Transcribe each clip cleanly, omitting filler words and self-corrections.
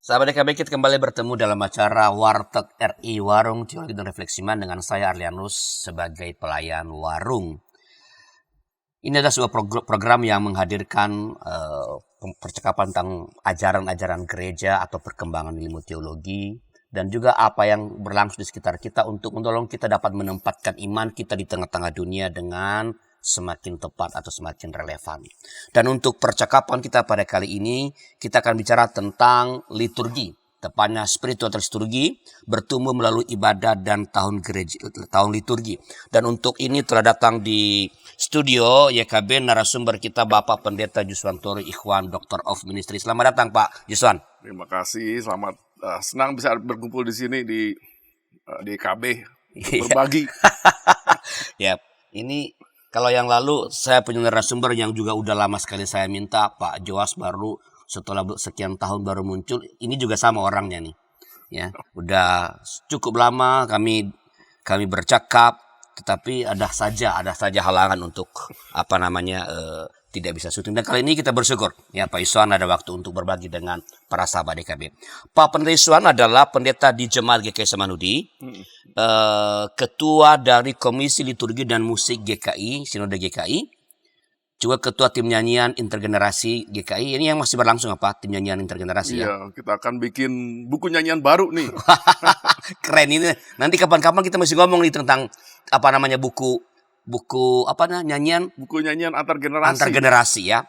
Sahabat DKB, kita kembali bertemu dalam acara Warteg RI Warung Teologi dan Refleksiman dengan saya Arlianus sebagai pelayan warung. Ini adalah sebuah program yang menghadirkan percakapan tentang ajaran-ajaran gereja atau perkembangan ilmu teologi dan juga apa yang berlangsung di sekitar kita untuk menolong kita dapat menempatkan iman kita di tengah-tengah dunia dengan semakin tepat atau semakin relevan. Dan untuk percakapan kita pada kali ini, kita akan bicara tentang liturgi, tepatnya spiritual liturgi, bertumbuh melalui ibadah dan tahun liturgi. Dan untuk ini telah datang di studio YKB narasumber kita Bapak Pendeta Juswan Tori Ikhwan, Doctor of Ministry. Selamat datang Pak Juswan. Terima kasih, selamat senang bisa berkumpul di sini di YKB berbagi. Ya, ini kalau yang lalu saya punya narasumber yang juga udah lama sekali saya minta, Pak Joas, baru setelah sekian tahun baru muncul. Ini juga sama orangnya nih. Ya, udah cukup lama kami bercakap, tetapi ada saja halangan untuk tidak bisa syuting. Dan kali ini kita bersyukur ya Pak Iswan ada waktu untuk berbagi dengan para sahabat DKB. Pak Pendeta Iswan adalah pendeta di Jemaat GKI Samanhudi, ketua dari Komisi Liturgi dan Musik GKI, Sinode GKI, juga ketua tim nyanyian intergenerasi GKI. Ini yang masih berlangsung apa? Tim nyanyian intergenerasi ya? Iya, kita akan bikin buku nyanyian baru nih. Keren ini. Nanti kapan-kapan kita masih ngomong nih tentang buku nyanyian antar generasi. Antar generasi ya.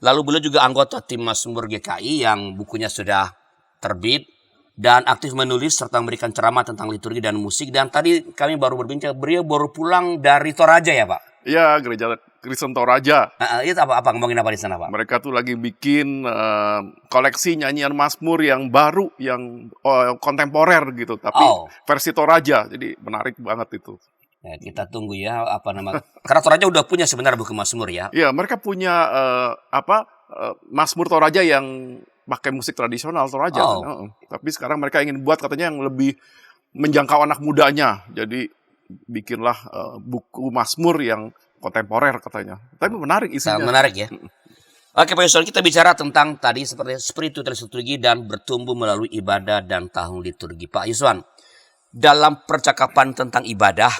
Lalu beliau juga anggota tim Mazmur GKI yang bukunya sudah terbit dan aktif menulis serta memberikan ceramah tentang liturgi dan musik. Dan tadi kami baru berbincang, beliau baru pulang dari Toraja ya Pak? Iya, Gereja Kristen Toraja. Itu apa ngomongin apa di sana Pak? Mereka tuh lagi bikin koleksi nyanyian Mazmur yang baru, yang kontemporer gitu, tapi versi Toraja. Jadi menarik banget itu. Ya, kita tunggu ya karena Toraja udah punya sebenarnya buku Mazmur ya. Iya, mereka punya Mazmur Toraja yang pakai musik tradisional Toraja. Tapi sekarang mereka ingin buat katanya yang lebih menjangkau anak mudanya. Jadi bikinlah buku Mazmur yang kontemporer katanya. Tapi menarik isinya. Sangat menarik ya. Oke Pak Yusuf, kita bicara tentang tadi seperti spiritual liturgi dan bertumbuh melalui ibadah dan tahun liturgi. Pak Yuswan, dalam percakapan tentang ibadah,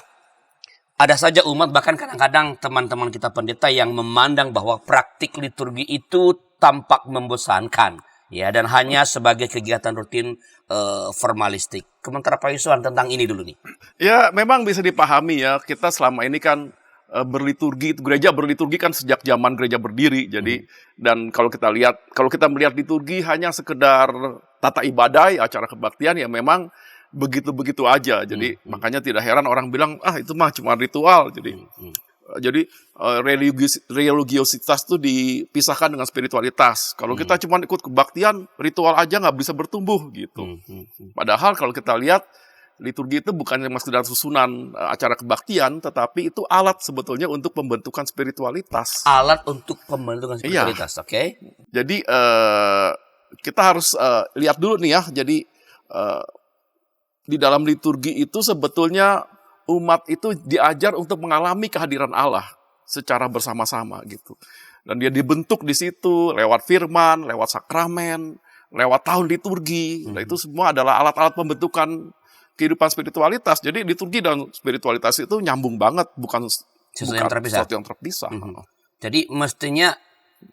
ada saja umat, bahkan kadang-kadang teman-teman kita pendeta yang memandang bahwa praktik liturgi itu tampak membosankan, ya, dan hanya sebagai kegiatan rutin formalistik. Komentar Pak Yuswan tentang ini dulu nih. Ya, memang bisa dipahami ya. Kita selama ini kan berliturgi, gereja berliturgi kan sejak zaman gereja berdiri. Jadi dan kalau kita melihat liturgi hanya sekedar tata ibadah, acara kebaktian, ya memang begitu-begitu aja. Jadi makanya tidak heran orang bilang itu mah cuma ritual. Jadi religiositas itu dipisahkan dengan spiritualitas. Kalau kita cuma ikut kebaktian, ritual aja nggak bisa bertumbuh gitu. Padahal kalau kita lihat liturgi itu bukan cuma sekedar susunan acara kebaktian, tetapi itu alat sebetulnya untuk pembentukan spiritualitas. Alat untuk pembentukan spiritualitas, iya. Oke. Jadi kita harus lihat dulu nih ya. Jadi di dalam liturgi itu sebetulnya umat itu diajar untuk mengalami kehadiran Allah secara bersama-sama gitu. Dan dia dibentuk di situ lewat firman, lewat sakramen, lewat tahun liturgi. Nah, itu semua adalah alat-alat pembentukan kehidupan spiritualitas. Jadi liturgi dan spiritualitas itu nyambung banget, bukan sesuatu yang terpisah. Jadi mestinya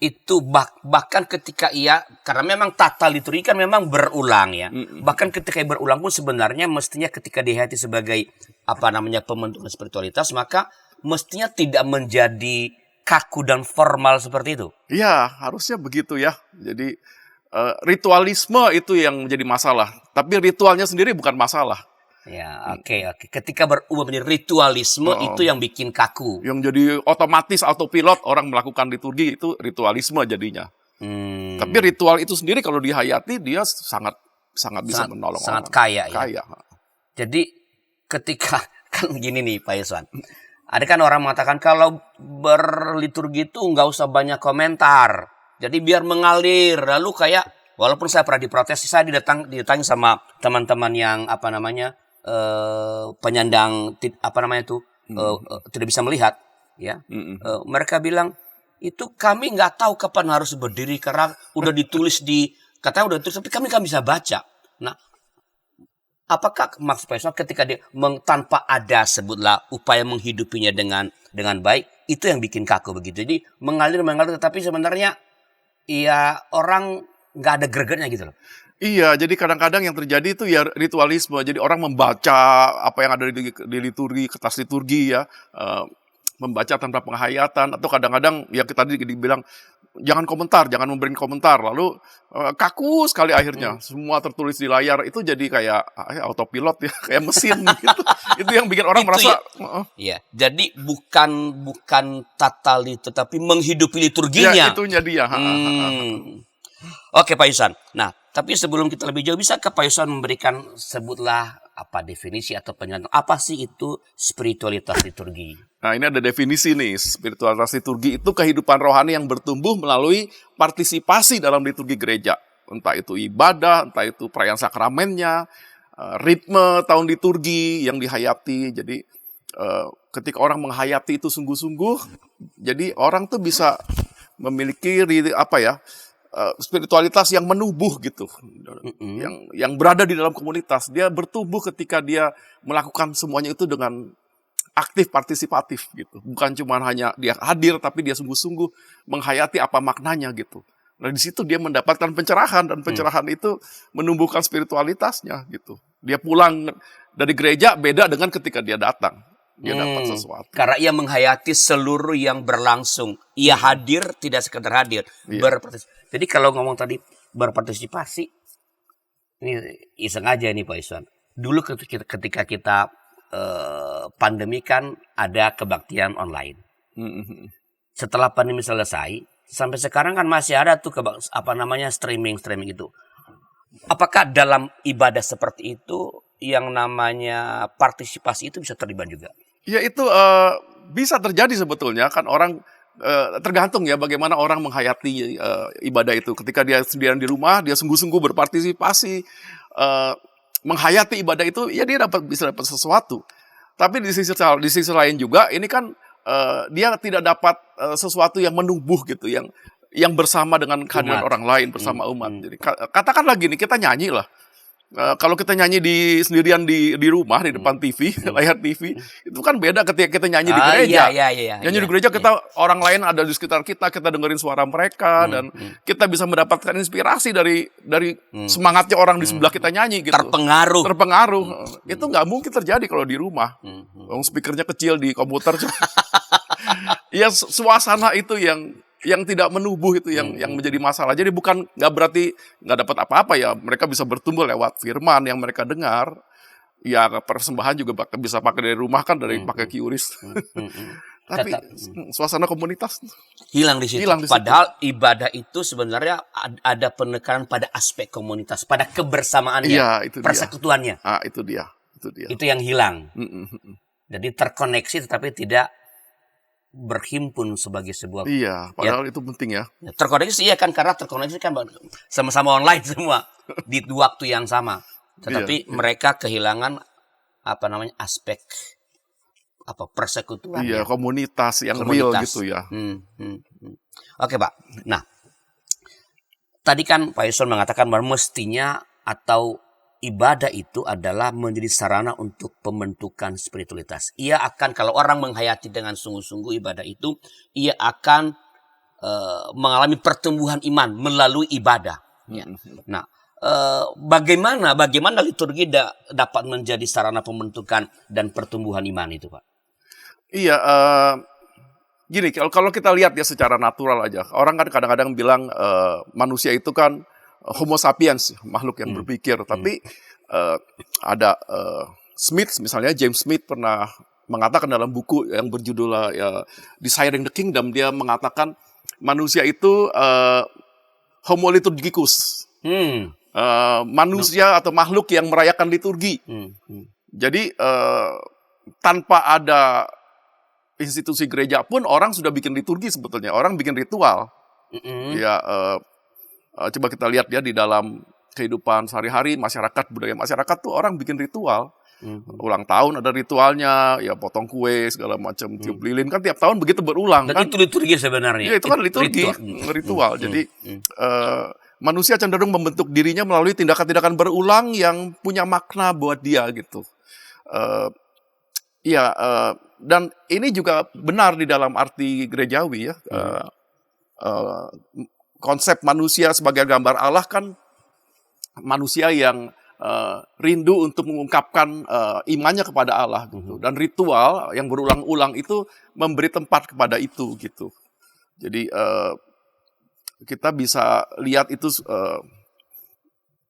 itu bahkan ketika karena memang tata liturgi kan memang berulang ya. Bahkan ketika berulang pun sebenarnya mestinya ketika dihayati sebagai pembentukan spiritualitas, maka mestinya tidak menjadi kaku dan formal seperti itu. Iya, harusnya begitu ya. Jadi ritualisme itu yang menjadi masalah, tapi ritualnya sendiri bukan masalah. Ya, oke. Ketika berubah menjadi ritualisme itu yang bikin kaku. Yang jadi otomatis autopilot orang melakukan liturgi itu ritualisme jadinya. Tapi ritual itu sendiri kalau dihayati dia sangat bisa menolong sangat orang. Kaya. Ya. Jadi ketika kan gini nih Pak Yuswan. Ada kan orang mengatakan kalau berliturgi itu nggak usah banyak komentar. Jadi biar mengalir. Lalu kayak walaupun saya pernah diprotes, saya didatangi sama teman-teman yang penyandang tidak bisa melihat ya. Mereka bilang itu kami nggak tahu kapan harus berdiri karena udah ditulis di Katanya udah terus, tapi kami kan bisa baca. Nah, apakah maksud Pak Yusuf ketika dia tanpa ada sebutlah upaya menghidupinya dengan baik, itu yang bikin kaku begitu. Jadi mengalir tetapi sebenarnya ya orang nggak ada gregetnya gitu loh. Iya, jadi kadang-kadang yang terjadi itu ya ritualisme. Jadi orang membaca apa yang ada di liturgi, kertas liturgi ya, membaca tanpa penghayatan, atau kadang-kadang ya kita tadi dibilang jangan komentar, jangan memberi komentar, lalu kaku sekali akhirnya. Semua tertulis di layar, itu jadi kayak autopilot ya, kayak mesin gitu. Itu yang bikin orang Itu merasa ya. Jadi bukan tata liturgi, tapi menghidupi liturginya. ya itunya dia. Oke Pak Yusan. Nah, tapi sebelum kita lebih jauh, bisa ke Pak Yusan memberikan sebutlah apa definisi atau penjelasan apa sih itu spiritualitas liturgi? Nah, ini ada definisi nih, spiritualitas liturgi itu kehidupan rohani yang bertumbuh melalui partisipasi dalam liturgi gereja. Entah itu ibadah, entah itu perayaan sakramennya, ritme tahun liturgi yang dihayati. Jadi ketika orang menghayati itu sungguh-sungguh, jadi orang tuh bisa memiliki spiritualitas yang menubuh gitu, yang berada di dalam komunitas. Dia bertumbuh ketika dia melakukan semuanya itu dengan aktif partisipatif gitu. Bukan cuma hanya dia hadir, tapi dia sungguh-sungguh menghayati apa maknanya gitu. Nah di situ dia mendapatkan pencerahan, dan pencerahan itu menumbuhkan spiritualitasnya gitu. Dia pulang dari gereja beda dengan ketika dia datang. Dia dapat sesuatu. Karena ia menghayati seluruh yang berlangsung. Ia hadir, tidak sekedar hadir. Jadi kalau ngomong tadi berpartisipasi, ini iseng aja nih Pak Iswan. Dulu ketika kita pandemi kan ada kebaktian online. Setelah pandemi selesai, sampai sekarang kan masih ada tuh streaming itu. Apakah dalam ibadah seperti itu yang namanya partisipasi itu bisa terlibat juga? Ya itu bisa terjadi sebetulnya, kan orang tergantung ya bagaimana orang menghayati ibadah itu. Ketika dia sendirian di rumah, dia sungguh-sungguh berpartisipasi, menghayati ibadah itu, ya dia bisa dapat sesuatu. Tapi di sisi lain juga, ini kan dia tidak dapat sesuatu yang menumbuh gitu, yang bersama dengan kehadiran orang lain, bersama umat. Jadi katakanlah gini, kita nyanyi lah. Kalau kita nyanyi sendirian di rumah, di depan TV, layar TV, itu kan beda ketika kita nyanyi di gereja. Nyanyi di gereja, orang lain ada di sekitar kita dengerin suara mereka, dan kita bisa mendapatkan inspirasi dari semangatnya orang di sebelah kita nyanyi gitu. Terpengaruh. Itu nggak mungkin terjadi kalau di rumah. Speakernya kecil di komputer. Ya suasana itu yang tidak menubuh itu yang menjadi masalah. Jadi nggak berarti nggak dapat apa-apa ya. Mereka bisa bertumbuh lewat firman yang mereka dengar. Ya persembahan juga bisa pakai dari rumah kan, dari pakai QRIS. Tapi suasana komunitas hilang di situ. Padahal ibadah itu sebenarnya ada penekanan pada aspek komunitas, pada kebersamaannya, persekutuannya. Itu dia. Itu yang hilang. Jadi terkoneksi tetapi tidak berhimpun sebagai sebuah. Iya, padahal itu penting ya. Terkoneksi kan, karena terkoneksi kan sama-sama online semua di waktu yang sama. Tetapi mereka kehilangan aspek persekutuan. Iya, komunitas yang real gitu ya. Oke, Pak. Nah, tadi kan Pak Yuson mengatakan bahwa mestinya atau ibadah itu adalah menjadi sarana untuk pembentukan spiritualitas. Ia akan, kalau orang menghayati dengan sungguh-sungguh ibadah itu, ia akan mengalami pertumbuhan iman melalui ibadah. Ya. Nah, bagaimana liturgi dapat menjadi sarana pembentukan dan pertumbuhan iman itu, Pak? Iya, gini, kalau kita lihat ya secara natural aja, orang kan kadang-kadang bilang manusia itu kan Homo sapiens, makhluk yang berpikir. Tapi ada Smith, misalnya James Smith pernah mengatakan dalam buku yang berjudul Desiring the Kingdom, dia mengatakan manusia itu Homo liturgicus, manusia atau makhluk yang merayakan liturgi. Jadi tanpa ada institusi gereja pun orang sudah bikin liturgi sebetulnya, orang bikin ritual. Ya. Coba kita lihat ya di dalam kehidupan sehari-hari budaya masyarakat tuh orang bikin ritual. Ulang tahun ada ritualnya, ya potong kue segala macam, tiup lilin kan tiap tahun begitu berulang. Dan kan itu liturgi sebenarnya. Ya itu kan liturgi, ritual. Jadi manusia cenderung membentuk dirinya melalui tindakan-tindakan berulang yang punya makna buat dia gitu. Eh, Iya, dan ini juga benar di dalam arti gerejawi ya. Eh, Konsep manusia sebagai gambar Allah kan manusia yang rindu untuk mengungkapkan imannya kepada Allah gitu. Dan ritual yang berulang-ulang itu memberi tempat kepada itu gitu. Jadi kita bisa lihat itu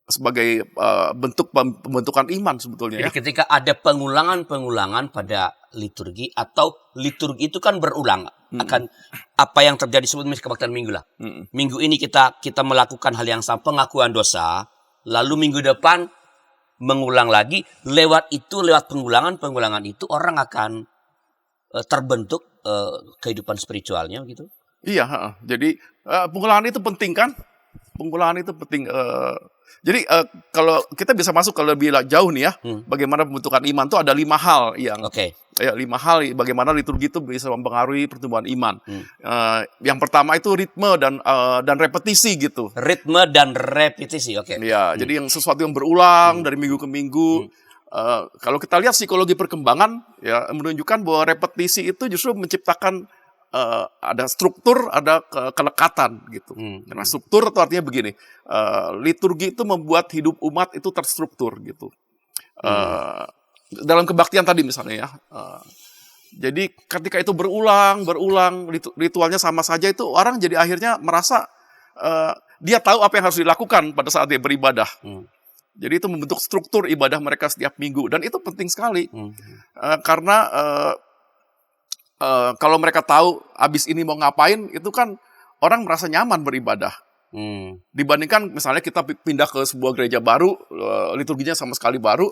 sebagai bentuk pembentukan iman sebetulnya Jadi ya. ketika ada pengulangan-pengulangan pada liturgi atau liturgi itu kan berulang akan apa yang terjadi sebelum kebaktian minggu lah. Minggu ini kita melakukan hal yang sama, pengakuan dosa, lalu minggu depan mengulang lagi. Lewat pengulangan itu orang akan terbentuk kehidupan spiritualnya gitu. Iya, jadi pengulangan itu penting kan? Pengulangan itu penting. Jadi kalau kita bisa masuk ke lebih jauh nih ya, bagaimana pembentukan iman itu ada 5 hal yang, ya 5 hal bagaimana liturgi itu bisa mempengaruhi pertumbuhan iman. Yang pertama itu ritme dan repetisi gitu. Ritme dan repetisi, oke. Ya, jadi yang sesuatu yang berulang dari minggu ke minggu. Kalau kita lihat psikologi perkembangan, ya menunjukkan bahwa repetisi itu justru menciptakan ada struktur, ada kelekatan gitu. Karena struktur itu artinya begini, liturgi itu membuat hidup umat itu terstruktur gitu. Dalam kebaktian tadi misalnya ya. Jadi ketika itu berulang, ritualnya sama saja itu orang jadi akhirnya merasa dia tahu apa yang harus dilakukan pada saat dia beribadah. Jadi itu membentuk struktur ibadah mereka setiap minggu dan itu penting sekali karena kalau mereka tahu abis ini mau ngapain, itu kan orang merasa nyaman beribadah. Dibandingkan misalnya kita pindah ke sebuah gereja baru, liturginya sama sekali baru,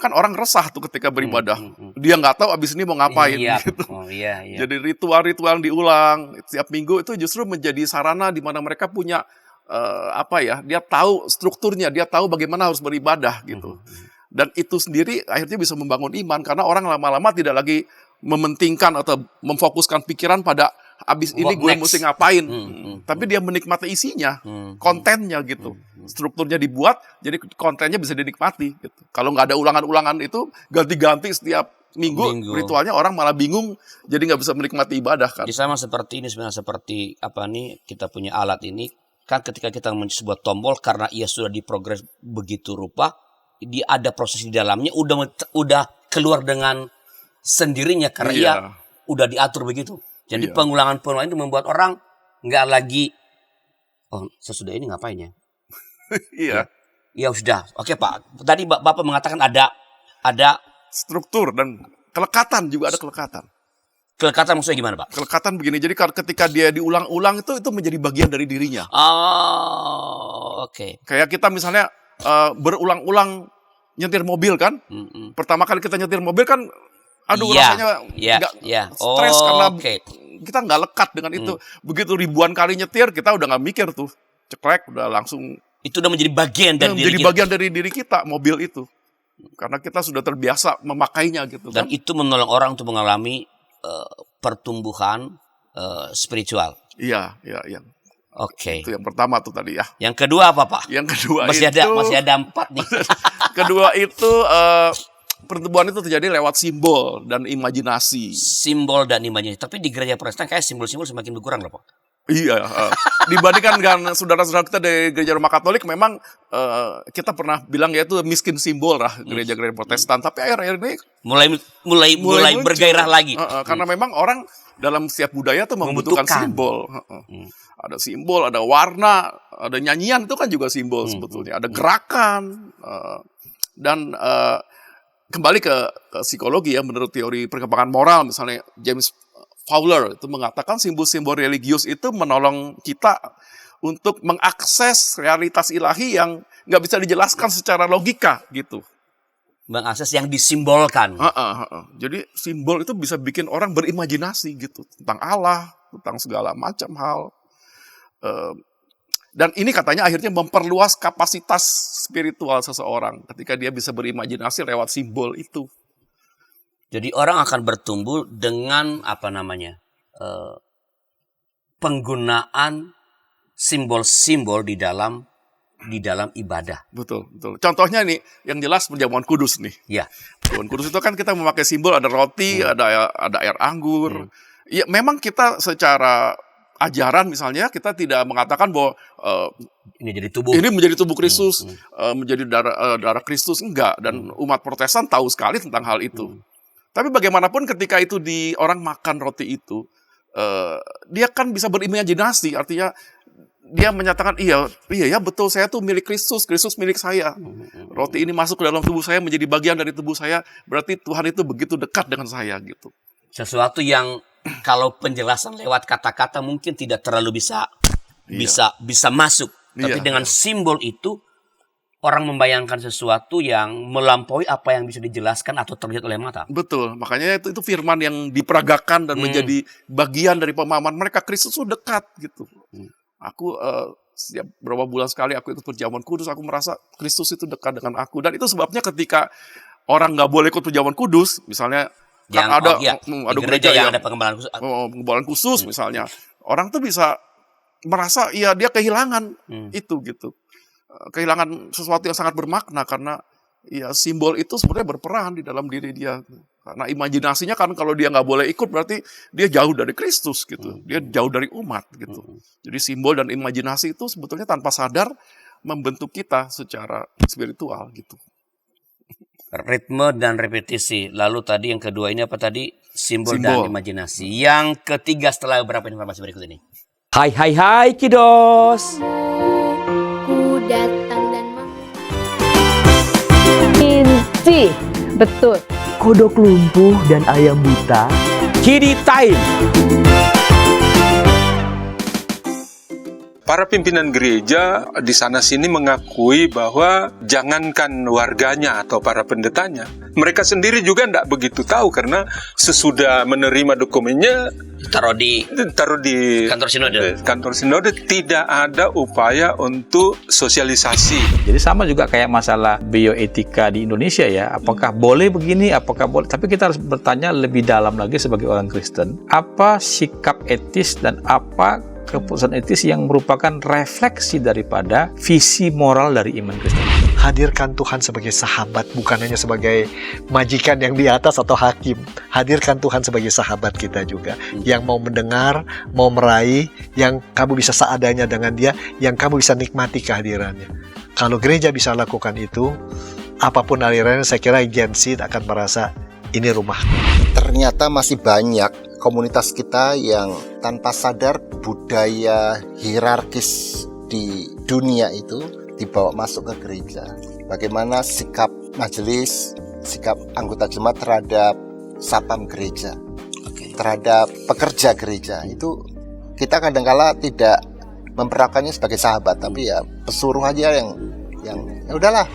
kan orang resah tuh ketika beribadah. Dia nggak tahu abis ini mau ngapain. Iya. Gitu. Iya. Jadi ritual-ritual yang diulang setiap minggu itu justru menjadi sarana di mana mereka punya dia tahu strukturnya, dia tahu bagaimana harus beribadah gitu. Dan itu sendiri akhirnya bisa membangun iman karena orang lama-lama tidak lagi mementingkan atau memfokuskan pikiran pada abis ini gue mesti ngapain. Tapi dia menikmati isinya, kontennya gitu. Strukturnya dibuat, jadi kontennya bisa dinikmati. Gitu. Kalau nggak ada ulangan-ulangan itu, ganti-ganti setiap minggu, ritualnya orang malah bingung, jadi nggak bisa menikmati ibadah kan. Jadi sama seperti ini sebenarnya, seperti kita punya alat ini, kan ketika kita mencet sebuah tombol, karena ia sudah diprogres begitu rupa, dia ada proses di dalamnya, udah keluar dengan sendirinya karena ia udah diatur begitu. Jadi pengulangan-pengulangan itu membuat orang nggak lagi sesudah ini ngapain ya? Ya sudah. Oke Pak. Tadi Bapak mengatakan ada struktur dan kelekatan juga ada kelekatan. Kelekatan maksudnya gimana Pak? Kelekatan begini. Jadi ketika dia diulang-ulang itu menjadi bagian dari dirinya. Oke. Kayak kita misalnya berulang-ulang nyetir mobil kan? Pertama kali kita nyetir mobil kan rasanya nggak stres karena kita nggak lekat dengan itu. Begitu ribuan kali nyetir, kita udah nggak mikir tuh. Ceklek, udah langsung. Itu udah menjadi bagian dari diri kita. Bagian dari diri kita, mobil itu. Karena kita sudah terbiasa memakainya gitu. Dan itu menolong orang untuk mengalami pertumbuhan spiritual. Iya. Oke. Itu yang pertama tuh tadi ya. Yang kedua apa Pak? Yang kedua masih ada 4 nih. Kedua itu pertumbuhan itu terjadi lewat simbol dan imajinasi. Simbol dan imajinasi. Tapi di gereja Protestan kayak simbol-simbol semakin berkurang loh Pak. Iya. Dibandingkan dengan saudara-saudara kita di gereja Roma Katolik, memang kita pernah bilang ya itu miskin simbol lah gereja-gereja Protestan. Tapi akhir-akhir ini mulai bergairah lagi. Karena memang orang dalam setiap budaya tuh membutuhkan simbol. Ada simbol, ada warna, ada nyanyian itu kan juga simbol sebetulnya. Ada gerakan dan kembali ke psikologi ya, menurut teori perkembangan moral misalnya James Fowler itu mengatakan simbol-simbol religius itu menolong kita untuk mengakses realitas ilahi yang nggak bisa dijelaskan secara logika gitu. Mengakses yang disimbolkan. Jadi simbol itu bisa bikin orang berimajinasi gitu tentang Allah, tentang segala macam hal. Dan ini katanya akhirnya memperluas kapasitas spiritual seseorang ketika dia bisa berimajinasi lewat simbol itu. Jadi orang akan bertumbuh dengan penggunaan simbol-simbol di dalam di dalam ibadah. Betul, betul. Contohnya nih, yang jelas perjamuan kudus nih. Ya. Perjamuan kudus itu kan kita memakai simbol, ada roti, ada air anggur. Ya, memang kita secara ajaran misalnya, kita tidak mengatakan bahwa Ini jadi tubuh. ini menjadi tubuh Kristus, menjadi darah Kristus, enggak. Dan umat Protestan tahu sekali tentang hal itu. Tapi bagaimanapun ketika itu orang makan roti itu, dia kan bisa berimajinasi, artinya dia menyatakan iya ya betul, saya tuh milik Kristus milik saya. Roti ini masuk ke dalam tubuh saya, menjadi bagian dari tubuh saya, berarti Tuhan itu begitu dekat dengan saya gitu. Sesuatu yang kalau penjelasan lewat kata-kata mungkin tidak terlalu bisa masuk, tapi dengan simbol itu orang membayangkan sesuatu yang melampaui apa yang bisa dijelaskan atau terlihat oleh mata. Betul, makanya itu firman yang diperagakan dan menjadi bagian dari pemahaman mereka, Kristus itu dekat gitu. Aku setiap berapa bulan sekali aku ikut perjamuan kudus, aku merasa Kristus itu dekat dengan aku. Dan itu sebabnya ketika orang nggak boleh ikut perjamuan kudus, misalnya kan ada gereja yang ada pengembalaan khusus misalnya, orang tuh bisa merasa dia kehilangan itu gitu. Kehilangan sesuatu yang sangat bermakna karena simbol itu sebenarnya berperan di dalam diri dia. Karena imajinasinya kan kalau dia nggak boleh ikut berarti dia jauh dari Kristus gitu. Dia jauh dari umat gitu. Jadi simbol dan imajinasi itu sebetulnya tanpa sadar membentuk kita secara spiritual gitu. Ritme dan repetisi. Lalu tadi yang kedua ini apa tadi? Simbol. Dan imajinasi. Yang ketiga setelah beberapa informasi berikut ini. Hai kiddos. Ku datang dan Inci, betul. Kodok lumpuh dan ayam buta. Kiddy time. Para pimpinan gereja di sana-sini mengakui bahwa jangankan warganya atau para pendetanya, mereka sendiri juga tidak begitu tahu karena sesudah menerima dokumennya Taruh di kantor sinode tidak ada upaya untuk sosialisasi. Jadi sama juga kayak masalah bioetika di Indonesia ya. Apakah boleh begini, apakah boleh. Tapi kita harus bertanya lebih dalam lagi sebagai orang Kristen. Apa sikap etis dan apa keputusan etis yang merupakan refleksi daripada visi moral dari iman Kristen. Hadirkan Tuhan sebagai sahabat, bukan hanya sebagai majikan yang di atas atau hakim. Hadirkan Tuhan sebagai sahabat kita juga, yang mau mendengar, mau meraih, yang kamu bisa seadanya dengan dia, yang kamu bisa nikmati kehadirannya. Kalau gereja bisa lakukan itu, apapun alirannya, saya kira Gen Z akan merasa ini rumah. Ternyata masih banyak komunitas kita yang tanpa sadar budaya hierarkis di dunia itu dibawa masuk ke gereja. Bagaimana sikap majelis, sikap anggota jemaat terhadap sapam gereja, terhadap pekerja gereja, itu kita kadangkala tidak memperlakukannya sebagai sahabat, tapi ya pesuruh aja yang ya udahlah.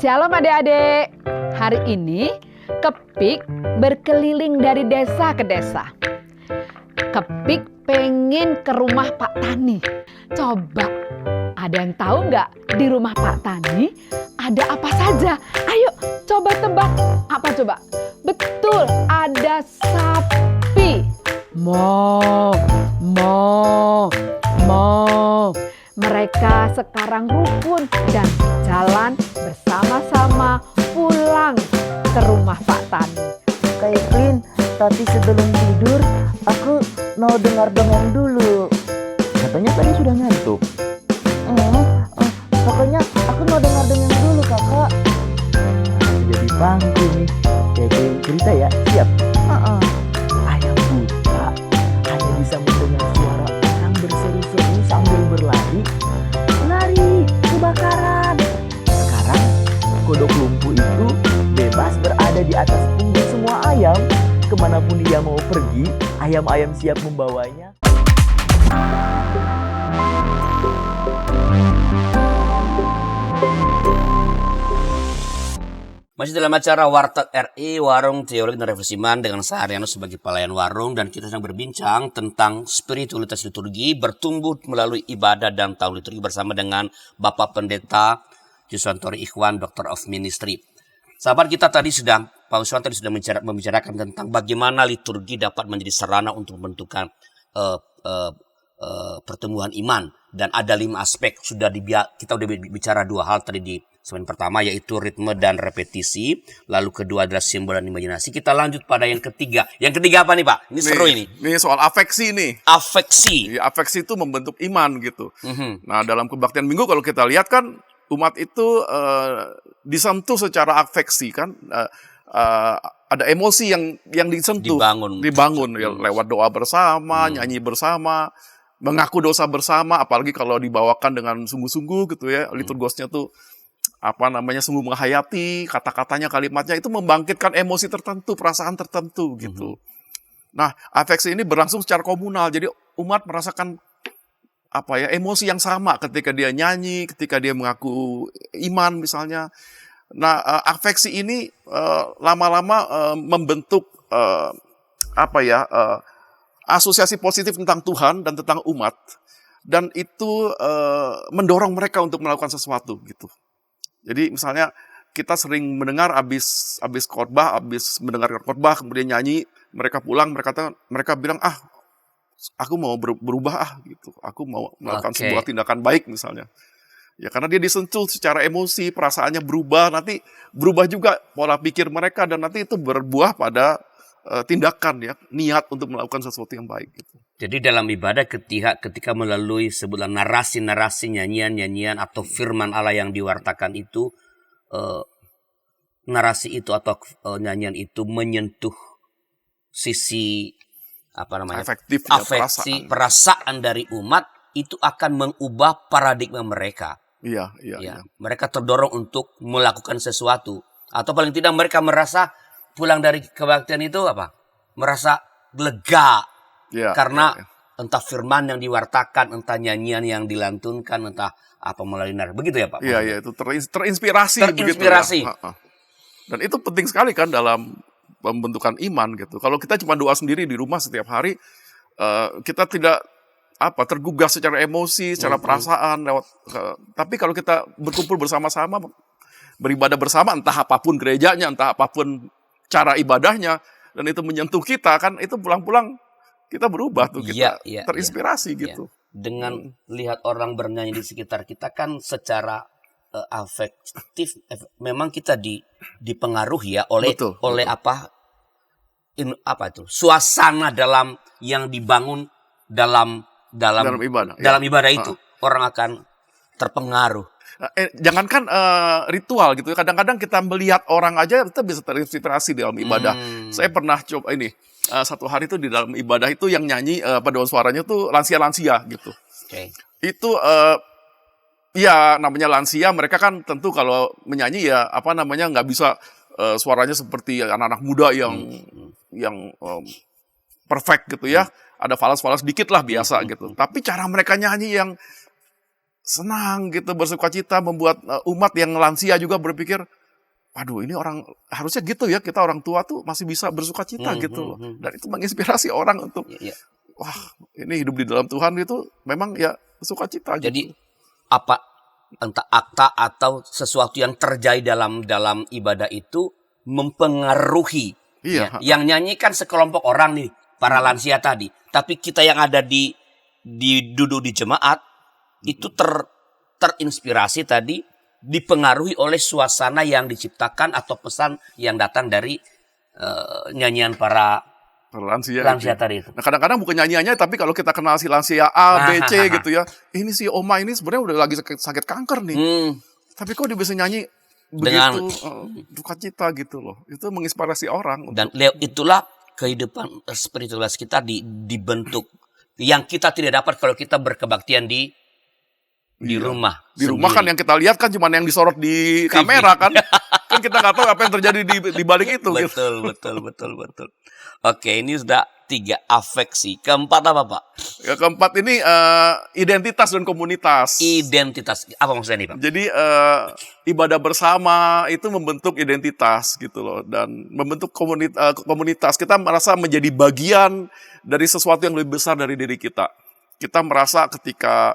Shalom adik-adik. Hari ini Kepik berkeliling dari desa ke desa. Kepik pengen ke rumah Pak Tani. Coba, ada yang tahu nggak di rumah Pak Tani ada apa saja? Ayo, coba tebak. Apa coba? Betul, ada sapi. Mo. Mereka sekarang rukun dan jalan bersama-sama pulang ke rumah Pak Tani. Kak Evelyn, tapi sebelum tidur aku mau dengar dongeng dulu. Katanya tadi sudah ngantuk. Pokoknya aku mau dengar dongeng dulu, Kakak. Jadi bangku nih. Kayak cerita ya, siap? Ayam buta hanya bisa mendengar suara orang berseru-seru sambil berlari. Lari, kebakaran. Sekarang kodok lumpuh itu bebas berada di atas punggung semua ayam. Kemanapun dia mau pergi, ayam-ayam siap membawanya. Masih dalam acara Warteg RI, Warung Teologi dan Refleksi Iman dengan saya Arianus sebagai pelayan warung, dan kita sedang berbincang tentang spiritualitas liturgi bertumbuh melalui ibadah dan tahun liturgi bersama dengan Bapak Pendeta Yuswanto Ikhwan, Doctor of Ministry. Sahabat kita tadi Pak Yuswanto tadi sudah membicarakan tentang bagaimana liturgi dapat menjadi sarana untuk membentukkan pertumbuhan iman, dan ada 5 aspek. Kita udah bicara 2 hal tadi di segmen pertama, yaitu ritme dan repetisi. Lalu kedua adalah simbol dan imajinasi. Kita lanjut pada yang ketiga. Yang ketiga apa nih, Pak? Ini seru ini. Ini soal afeksi nih. Afeksi. Afeksi itu membentuk iman gitu. Nah, dalam kebaktian minggu kalau kita lihat kan umat itu disentuh secara afeksi kan. Ada emosi yang disentuh, dibangun ya, lewat doa bersama, nyanyi bersama, mengaku dosa bersama, apalagi kalau dibawakan dengan sungguh-sungguh gitu ya. Liturgosnya tuh sungguh menghayati, kata-katanya, kalimatnya itu membangkitkan emosi tertentu, perasaan tertentu gitu. Nah, afeksi ini berlangsung secara komunal. Jadi umat merasakan emosi yang sama ketika dia nyanyi, ketika dia mengaku iman misalnya. Nah, afeksi ini lama-lama membentuk asosiasi positif tentang Tuhan dan tentang umat, dan itu mendorong mereka untuk melakukan sesuatu gitu. Jadi misalnya kita sering mendengar habis khotbah, habis mendengar khotbah kemudian nyanyi, mereka pulang, mereka bilang aku mau berubah gitu. Aku mau melakukan sebuah tindakan baik misalnya. Ya karena dia disentuh secara emosi, perasaannya berubah, nanti berubah juga pola pikir mereka, dan nanti itu berbuah pada tindakan ya, niat untuk melakukan sesuatu yang baik gitu. Jadi dalam ibadah ketika melalui sebuah narasi-narasi, nyanyian-nyanyian atau firman Allah yang diwartakan itu, narasi itu atau nyanyian itu menyentuh sisi afektif, afeksi, perasaan dari umat, itu akan mengubah paradigma mereka. Iya. Mereka terdorong untuk melakukan sesuatu, atau paling tidak mereka merasa pulang dari kebaktian itu merasa lega. Karena entah firman yang diwartakan, entah nyanyian yang dilantunkan, entah melalui narasi. Begitu ya Pak? Iya, itu terinspirasi. Begitu ya. Dan itu penting sekali kan dalam pembentukan iman gitu. Kalau kita cuma doa sendiri di rumah setiap hari, kita tidak tergugah secara emosi, secara perasaan tapi kalau kita berkumpul bersama-sama, beribadah bersama, entah apapun gerejanya, entah apapun cara ibadahnya, dan itu menyentuh kita kan, itu pulang-pulang kita berubah tuh, kita terinspirasi gitu. Dengan lihat orang bernyanyi di sekitar kita kan secara afektif, memang kita dipengaruhi ya oleh suasana dalam yang dibangun dalam ibadah itu. Orang akan terpengaruh. Jangankan ritual gitu, kadang-kadang kita melihat orang aja kita bisa terinspirasi dalam ibadah. Saya pernah coba satu hari itu di dalam ibadah itu yang nyanyi paduan suaranya tuh lansia-lansia gitu. Itu namanya lansia, mereka kan tentu kalau menyanyi nggak bisa suaranya seperti anak-anak muda yang perfect gitu ya. Ada falas-falas dikit lah biasa gitu. Tapi cara mereka nyanyi yang senang gitu, bersukacita, membuat umat yang lansia juga berpikir, waduh ini orang harusnya gitu ya, kita orang tua tuh masih bisa bersuka cita gitu loh. Dan itu menginspirasi orang untuk wah ini hidup di dalam Tuhan itu memang ya sukacita gitu. Jadi apa entah akta atau sesuatu yang terjadi dalam ibadah itu mempengaruhi. Iya. Yang nyanyikan sekelompok orang nih, para lansia tadi. Tapi kita yang ada di duduk di jemaat itu terinspirasi tadi, dipengaruhi oleh suasana yang diciptakan atau pesan yang datang dari nyanyian para lansia tadi itu. Nah, kadang-kadang bukan nyanyiannya, tapi kalau kita kenal si lansia A, B, C gitu ya. Ini si Oma ini sebenarnya udah lagi sakit kanker nih. Tapi kok dia bisa nyanyi begitu duka cita gitu loh. Itu menginspirasi orang. Dan itulah kehidupan spiritualitas kita dibentuk. Yang kita tidak dapat kalau kita berkebaktian di rumah. Di rumah kan yang kita lihat kan cuma yang disorot di kamera kan. Kan kita nggak tahu apa yang terjadi di balik itu. Betul. Oke, ini sudah 3 afeksi. Keempat apa, Pak? Ya, keempat ini identitas dan komunitas. Identitas. Apa maksudnya nih, Pak? Jadi ibadah bersama itu membentuk identitas gitu loh, dan membentuk komunitas. Kita merasa menjadi bagian dari sesuatu yang lebih besar dari diri kita. Kita merasa ketika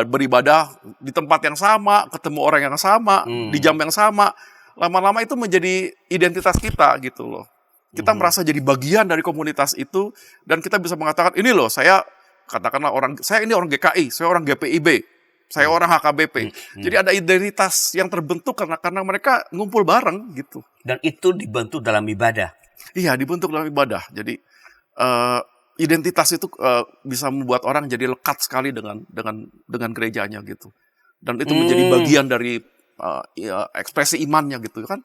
beribadah di tempat yang sama, ketemu orang yang sama, di jam yang sama, lama-lama itu menjadi identitas kita gitu loh. Kita merasa jadi bagian dari komunitas itu, dan kita bisa mengatakan, ini loh saya, katakanlah saya ini orang GKI, saya orang GPIB, saya orang HKBP. Jadi ada identitas yang terbentuk karena mereka ngumpul bareng gitu. Dan itu dibentuk dalam ibadah. Iya, dibentuk dalam ibadah. Jadi identitas itu bisa membuat orang jadi lekat sekali dengan gerejanya gitu. Dan itu menjadi bagian dari ekspresi imannya gitu kan.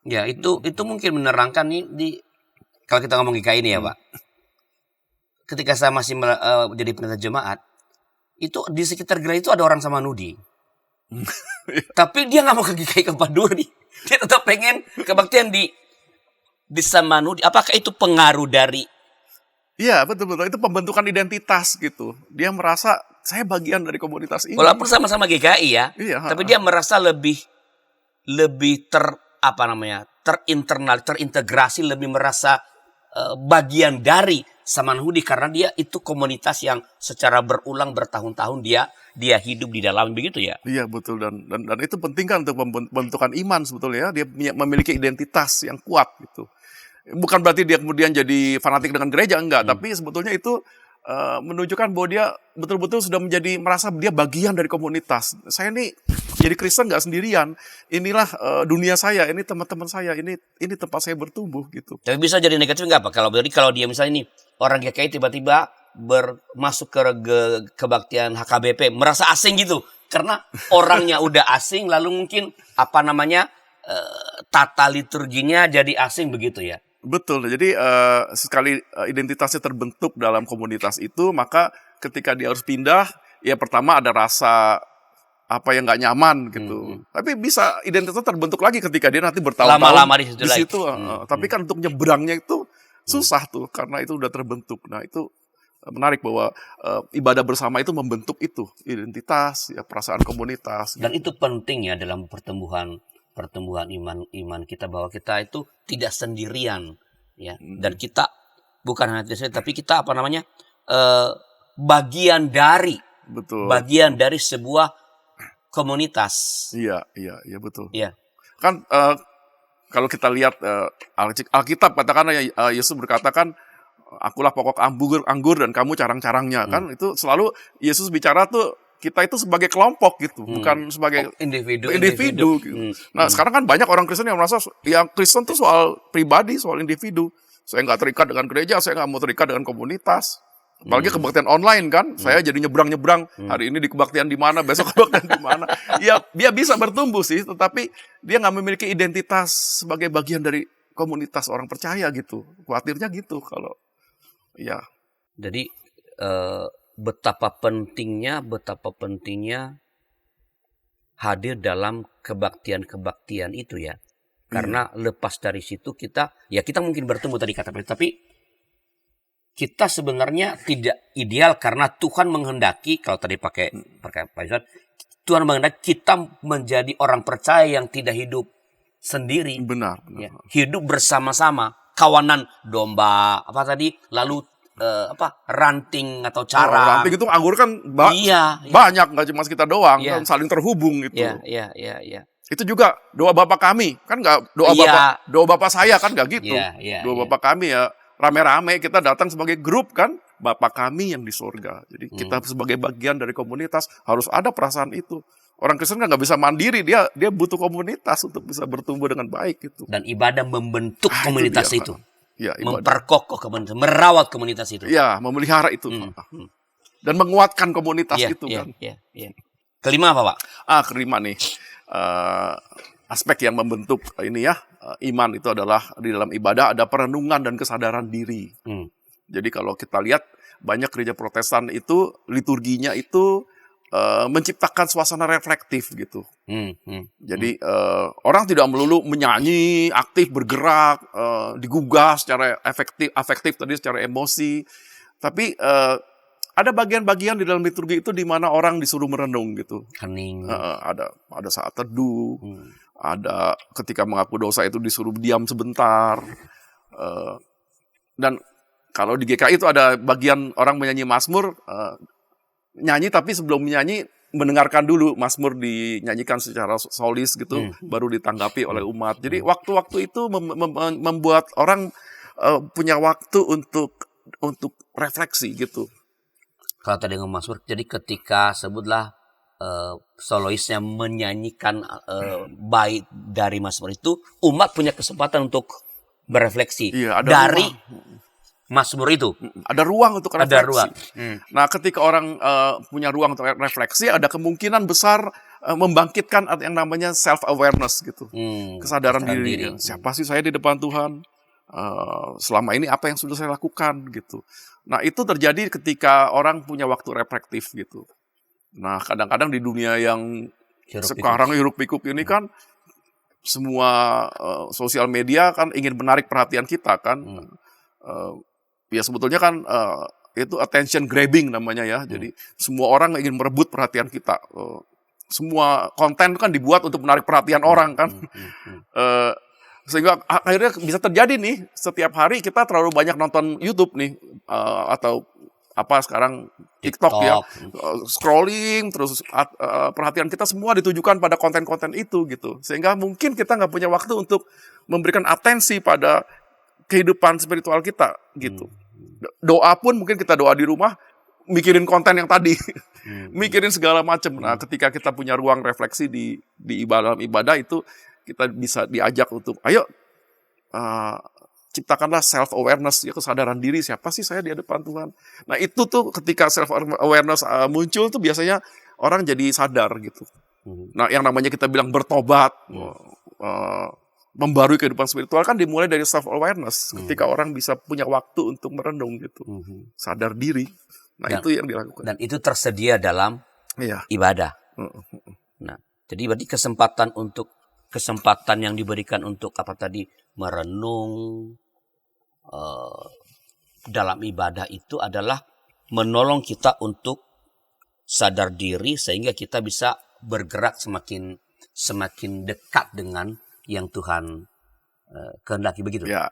Ya, itu mungkin menerangkan nih kalau kita ngomong GKI ini ya, Pak. Ketika saya masih jadi pendeta jemaat, itu di sekitar gereja itu ada orang Samanudi. Tapi dia nggak mau ke GKI Kempadura nih. Dia tetap pengen kebaktian di Samanudi. Apakah itu pengaruh dari? Iya, betul. Itu pembentukan identitas gitu. Dia merasa saya bagian dari komunitas ini. Walaupun sama-sama GKI ya. Iya, tapi dia merasa lebih terintegrasi, lebih merasa bagian dari Samanhudi karena dia itu komunitas yang secara berulang bertahun-tahun dia hidup di dalam, begitu ya. Iya, betul, dan itu penting kan untuk pembentukan iman sebetulnya ya. Dia memiliki identitas yang kuat gitu. Bukan berarti dia kemudian jadi fanatik dengan gereja, enggak, tapi sebetulnya itu menunjukkan bahwa dia betul-betul sudah merasa dia bagian dari komunitas. Saya ini jadi Kristen nggak sendirian. Inilah dunia saya, ini teman-teman saya, ini tempat saya bertumbuh gitu. Tapi bisa jadi negatif nggak, Pak? Kalau dia misalnya nih orang GKI tiba-tiba masuk ke kebaktian HKBP, merasa asing gitu, karena orangnya udah asing, lalu mungkin tata liturginya jadi asing begitu ya. Betul, jadi sekali identitasnya terbentuk dalam komunitas itu, maka ketika dia harus pindah, ya pertama ada rasa apa yang nggak nyaman gitu. Tapi bisa identitasnya terbentuk lagi ketika dia nanti bertahun-tahun lama-lama di situ. Tapi kan untuk nyebrangnya itu susah tuh, karena itu udah terbentuk. Nah itu menarik bahwa ibadah bersama itu membentuk itu identitas, ya perasaan komunitas. Dan itu penting ya dalam pertumbuhan iman kita, bahwa kita itu tidak sendirian ya. Dan kita bukan hanya sendiri, tapi kita bagian dari sebuah komunitas. Iya betul. Iya. Kan kalau kita lihat Alkitab katakanlah Yesus berkata kan, akulah pokok anggur dan kamu carang-carangnya. Kan itu selalu Yesus bicara tuh kita itu sebagai kelompok gitu, bukan sebagai individu gitu. Nah, sekarang kan banyak orang Kristen yang merasa yang Kristen tuh soal pribadi, soal individu. Saya nggak terikat dengan gereja, saya nggak mau terikat dengan komunitas. Apalagi kebaktian online kan, saya jadi nyebrang-nyebrang. Hari ini di kebaktian di mana, besok kebaktian di mana. Ya, dia bisa bertumbuh sih, tetapi dia nggak memiliki identitas sebagai bagian dari komunitas orang percaya gitu. Khawatirnya gitu kalau ya. Jadi betapa pentingnya hadir dalam kebaktian itu ya. Karena lepas dari situ kita mungkin bertemu tadi kata, tapi kita sebenarnya tidak ideal karena Tuhan menghendaki, kalau tadi pakai Pak Yusuf, Tuhan menghendaki kita menjadi orang percaya yang tidak hidup sendiri. Benar. Ya, hidup bersama-sama, kawanan domba lalu ranting atau cara. Ranting itu anggur kan Iya. banyak, nggak cuma kita doang, Iya. kan saling terhubung gitu. Iya. Itu juga doa Bapa kami, kan nggak doa Bapak saya kan nggak gitu. Doa Bapa kami ya rame-rame kita datang sebagai grup kan, Bapa kami yang di surga. Jadi kita sebagai bagian dari komunitas harus ada perasaan itu. Orang Kristen kan nggak bisa mandiri, dia butuh komunitas untuk bisa bertumbuh dengan baik gitu. Dan ibadah membentuk komunitas itu. Ya, memperkokoh komunitas, merawat komunitas itu. Ya, memelihara itu. Dan menguatkan komunitas itu kan. Kelima apa, Pak? Kelima nih. Aspek yang membentuk ini ya, iman itu adalah di dalam ibadah ada perenungan dan kesadaran diri. Jadi kalau kita lihat banyak gereja Protestan itu liturginya itu menciptakan suasana reflektif gitu. Jadi orang tidak melulu menyanyi, aktif, bergerak, digugah secara afektif tadi secara emosi. Tapi ada bagian-bagian di dalam liturgi itu di mana orang disuruh merenung gitu. Hening. Ada saat teduh, ada ketika mengaku dosa itu disuruh diam sebentar. Dan kalau di GKI itu ada bagian orang menyanyi mazmur, nyanyi tapi sebelum menyanyi mendengarkan dulu mazmur dinyanyikan secara solis gitu, baru ditanggapi oleh umat. Jadi waktu-waktu itu membuat orang punya waktu untuk refleksi gitu. Kalau tadi ngomong mazmur, jadi ketika sebutlah soloisnya menyanyikan bait dari mazmur itu, umat punya kesempatan untuk berefleksi dari mazmur itu. Ada ruang untuk refleksi. Ada ruang. Nah, ketika orang punya ruang untuk refleksi, ada kemungkinan besar membangkitkan yang namanya self-awareness gitu. Kesadaran diri. Siapa sih saya di depan Tuhan? Selama ini apa yang sudah saya lakukan gitu. Nah, itu terjadi ketika orang punya waktu reflektif gitu. Nah, kadang-kadang di dunia yang sekarang hiruk-pikuk ini kan semua sosial media kan ingin menarik perhatian kita kan. Ya sebetulnya kan itu attention grabbing namanya ya. Jadi semua orang ingin merebut perhatian kita. Semua konten kan dibuat untuk menarik perhatian orang kan. Sehingga akhirnya bisa terjadi nih, setiap hari kita terlalu banyak nonton YouTube nih, atau apa sekarang TikTok ya, scrolling terus perhatian kita semua ditujukan pada konten-konten itu gitu. Sehingga mungkin kita nggak punya waktu untuk memberikan atensi pada kehidupan spiritual kita gitu. Doa pun mungkin kita doa di rumah, mikirin konten yang tadi, mikirin segala macam. Nah, ketika kita punya ruang refleksi di ibadah itu, kita bisa diajak untuk, ayo ciptakanlah self-awareness, ya kesadaran diri, siapa sih saya di hadapan Tuhan. Nah itu tuh ketika self-awareness muncul tuh biasanya orang jadi sadar gitu. Nah yang namanya kita bilang bertobat, membarui kehidupan spiritual kan dimulai dari self-awareness. Ketika orang bisa punya waktu untuk merenung gitu, sadar diri. Nah itu yang dilakukan. Dan itu tersedia dalam ibadah. Nah jadi berarti kesempatan yang diberikan untuk merenung dalam ibadah itu adalah menolong kita untuk sadar diri sehingga kita bisa bergerak semakin dekat dengan yang Tuhan kehendaki, begitu. Ya.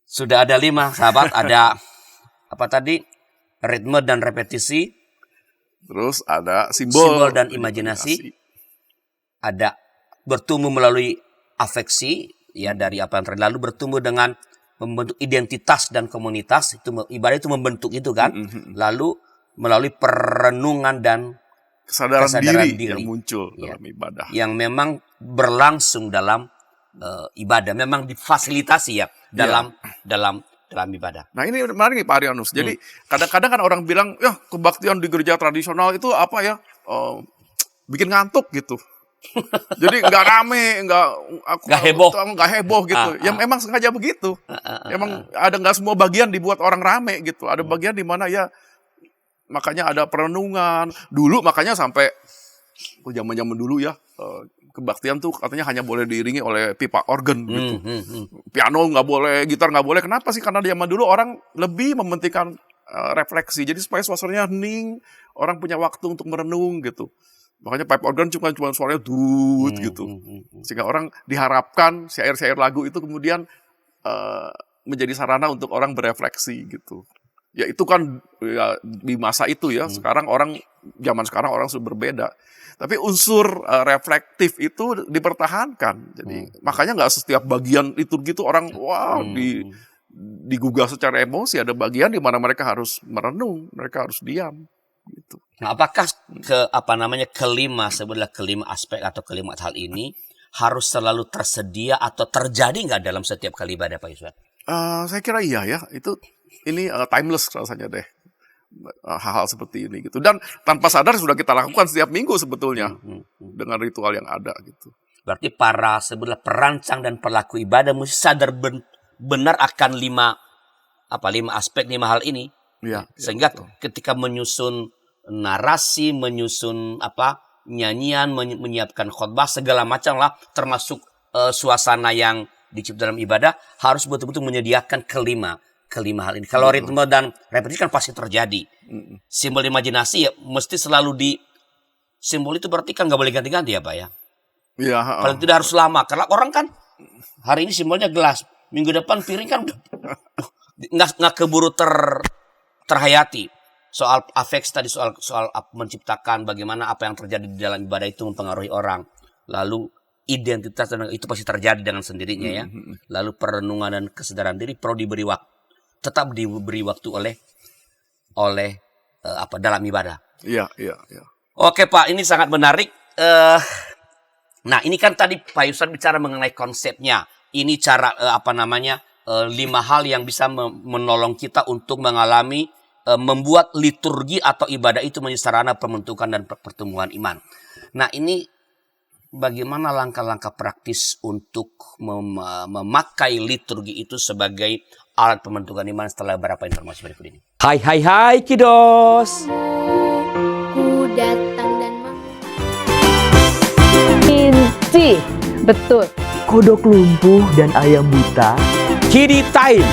Sudah ada 5 sahabat, ada ritme dan repetisi, terus ada simbol dan imajinasi. Ada bertumbuh melalui afeksi ya dari apa yang terjadi, lalu bertumbuh dengan membentuk identitas dan komunitas, itu ibadah itu membentuk itu kan. Lalu melalui perenungan dan kesadaran diri yang muncul dalam ibadah, yang memang berlangsung dalam ibadah, memang difasilitasi ya dalam ibadah. Nah ini menarik nih Pak Arianus. Jadi kadang-kadang kan orang bilang, ya kebaktian di gereja tradisional itu apa ya, bikin ngantuk gitu. Jadi nggak rame, nggak heboh gitu. Yang emang sengaja begitu. Emang ada nggak semua bagian dibuat orang rame gitu. Ada bagian di mana ya, makanya ada perenungan. Dulu makanya sampai zaman-zaman dulu ya, kebaktian tuh katanya hanya boleh diiringi oleh pipa organ gitu. Piano nggak boleh, gitar nggak boleh. Kenapa sih? Karena di zaman dulu orang lebih mementingkan refleksi. Jadi supaya suasananya hening, orang punya waktu untuk merenung gitu. Makanya pipe organ cuma suaranya gitu. Sehingga orang diharapkan syair-syair lagu itu kemudian menjadi sarana untuk orang berefleksi gitu. Ya itu kan ya, di masa itu ya. Zaman sekarang orang sudah berbeda. Tapi unsur reflektif itu dipertahankan. Jadi makanya nggak setiap bagian liturgi itu orang digugah secara emosi. Ada bagian di mana mereka harus merenung, mereka harus diam. Gitu. Nah, apakah kelima aspek atau kelima hal ini harus selalu tersedia atau terjadi nggak dalam setiap kali ibadah, Pak Yusuf? Saya kira iya ya. Ini timeless rasanya deh. Hal-hal seperti ini gitu. Dan tanpa sadar sudah kita lakukan setiap minggu sebetulnya dengan ritual yang ada gitu. Berarti para perancang dan pelaku ibadah mesti sadar benar akan lima aspek, 5 hal ini. Ya, sehingga betul. ketika menyusun narasi, menyusun nyanyian, menyiapkan khotbah segala macam lah, termasuk suasana yang dicipta dalam ibadah harus betul-betul menyediakan kelima hal ini. Kalau ritme dan repetisi kan pasti terjadi. Simbol imajinasi ya mesti selalu simbol itu berarti kan nggak boleh ganti-ganti ya Pak ya. Iya. Paling tidak harus lama karena orang kan hari ini simbolnya gelas, minggu depan piring kan nggak keburu terhayati. Soal afeks tadi, soal menciptakan bagaimana apa yang terjadi di dalam ibadah itu mempengaruhi orang. Lalu identitas itu pasti terjadi dengan sendirinya ya. Lalu perenungan dan kesadaran diri perlu tetap diberi waktu oleh dalam ibadah. Iya. Oke Pak, ini sangat menarik. Nah ini kan tadi Pak Yusuf bicara mengenai konsepnya. Ini cara 5 hal yang bisa menolong kita untuk mengalami membuat liturgi atau ibadah itu menjadi sarana pembentukan dan pertumbuhan iman. Nah ini bagaimana langkah-langkah praktis untuk memakai liturgi itu sebagai alat pembentukan iman setelah beberapa informasi berikut ini. Hai Kidos. Ku datang dan Inci, betul. Kodok lumpuh dan ayam buta. Kidi Time.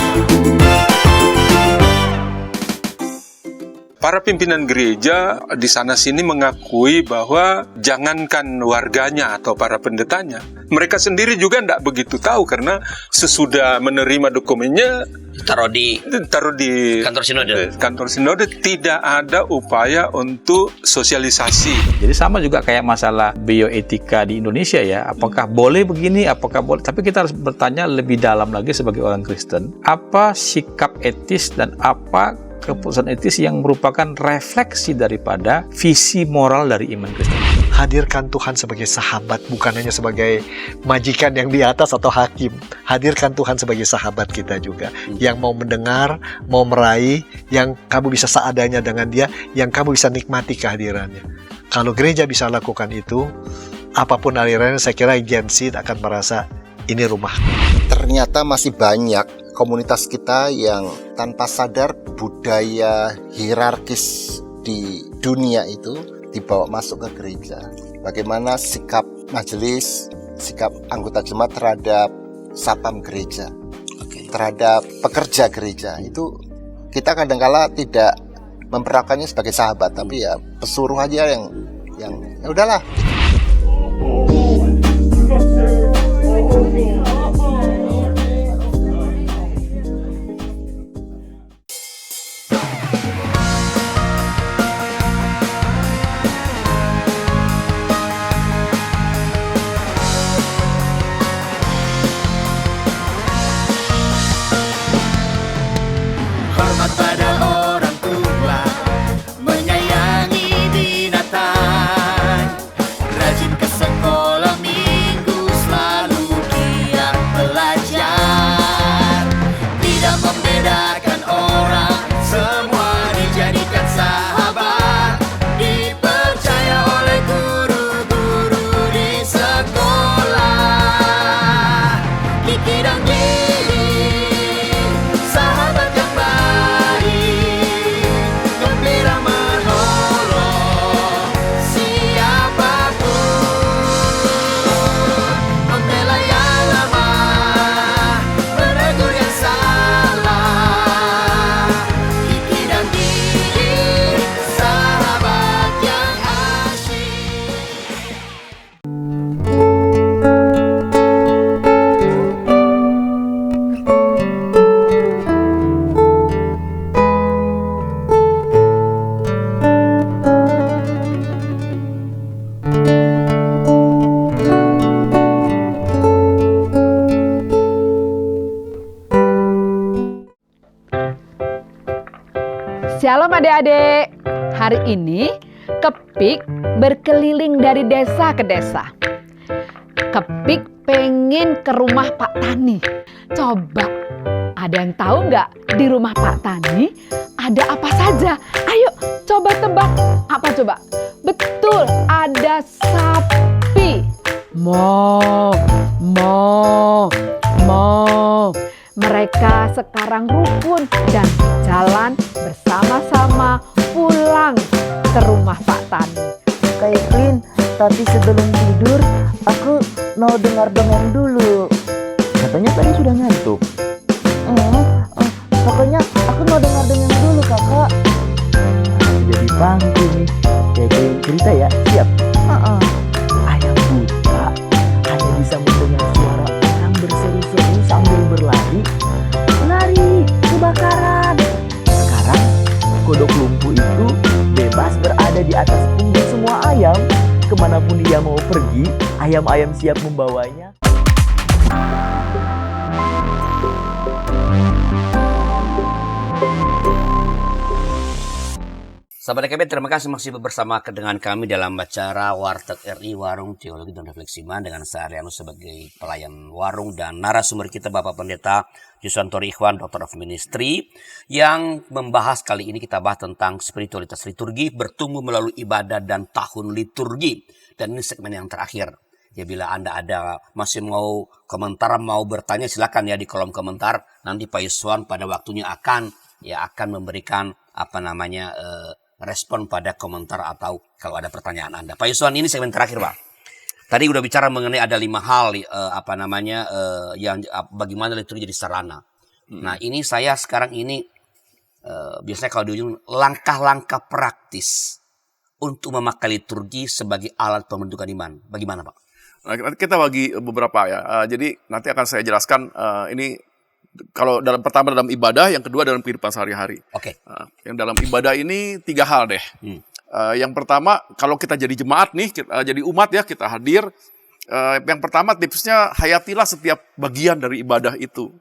Para pimpinan gereja di sana-sini mengakui bahwa jangankan warganya atau para pendetanya, mereka sendiri juga tidak begitu tahu karena sesudah menerima dokumennya Taruh di kantor sinode tidak ada upaya untuk sosialisasi. Jadi sama juga kayak masalah bioetika di Indonesia ya. Apakah boleh begini, apakah boleh. Tapi kita harus bertanya lebih dalam lagi sebagai orang Kristen. Apa sikap etis dan apa keputusan etis yang merupakan refleksi daripada visi moral dari iman Kristen. Hadirkan Tuhan sebagai sahabat, bukan hanya sebagai majikan yang di atas atau hakim. Hadirkan Tuhan sebagai sahabat kita juga, yang mau mendengar, mau meraih, yang kamu bisa seadanya dengan dia, yang kamu bisa nikmati kehadirannya. Kalau gereja bisa lakukan itu, apapun alirannya, saya kira Gen Z akan merasa ini rumah. Ternyata masih banyak komunitas kita yang tanpa sadar budaya hierarkis di dunia itu dibawa masuk ke gereja. Bagaimana sikap majelis, sikap anggota jemaat terhadap satpam gereja, terhadap pekerja gereja. Itu kita kadang-kala tidak memperlakukannya sebagai sahabat, tapi ya pesuruh aja yang ya udahlah. Hormat pada orang tua, menyayangi binatang, Shalom adik-adik. Hari ini Kepik berkeliling dari desa ke desa. Kepik pengen ke rumah Pak Tani. Coba, ada yang tahu nggak di rumah Pak Tani ada apa saja? Ayo coba tebak. Apa coba? Betul, ada sapi. Mo. Mereka sekarang rukun dan jalan bersama-sama pulang ke rumah Pak Tani. Kak Evelyn, tapi sebelum tidur aku mau dengar dongeng dulu. Katanya tadi sudah ngantuk. Pokoknya aku mau dengar dongeng dulu kakak. Jadi bangku nih. Kayak cerita ya, siap? Ayam buta hanya bisa mendengar suara orang berseru-seru sambil berlari. Lari, kebakaran. Sekarang kodok lumpuh itu bebas berada di atas punggung semua ayam. Kemanapun dia mau pergi, ayam-ayam siap membawanya. Sahabat DKB, terima kasih masih bersama dengan kami dalam acara Warteg RI, Warung Teologi dan Refleksi Iman, dengan saya Arianus sebagai pelayan warung, dan narasumber kita Bapak Pendeta Yuswanto Ikhwan, Doctor of Ministry, yang membahas kali ini kita bahas tentang spiritualitas liturgi, bertumbuh melalui ibadah dan tahun liturgi. Dan ini segmen yang terakhir. Ya, bila Anda masih mau komentar, mau bertanya, silakan ya di kolom komentar. Nanti Pak Yuswan pada waktunya akan memberikan respon pada komentar atau kalau ada pertanyaan Anda. Pak Yuswan, ini segmen terakhir, Pak. Tadi udah bicara mengenai ada 5 hal yang bagaimana liturgi jadi sarana. Nah, ini saya sekarang ini biasanya kalau di ujung langkah-langkah praktis untuk memakai liturgi sebagai alat pembentukan iman. Bagaimana, Pak? Nah, kita bagi beberapa ya. Jadi nanti akan saya jelaskan ini. Kalau pertama dalam ibadah, yang kedua dalam kehidupan sehari-hari. Oke. Yang dalam ibadah ini 3 hal deh. Yang pertama, kalau kita jadi jemaat nih, jadi umat ya, kita hadir. Yang pertama tipsnya, hayatilah setiap bagian dari ibadah itu.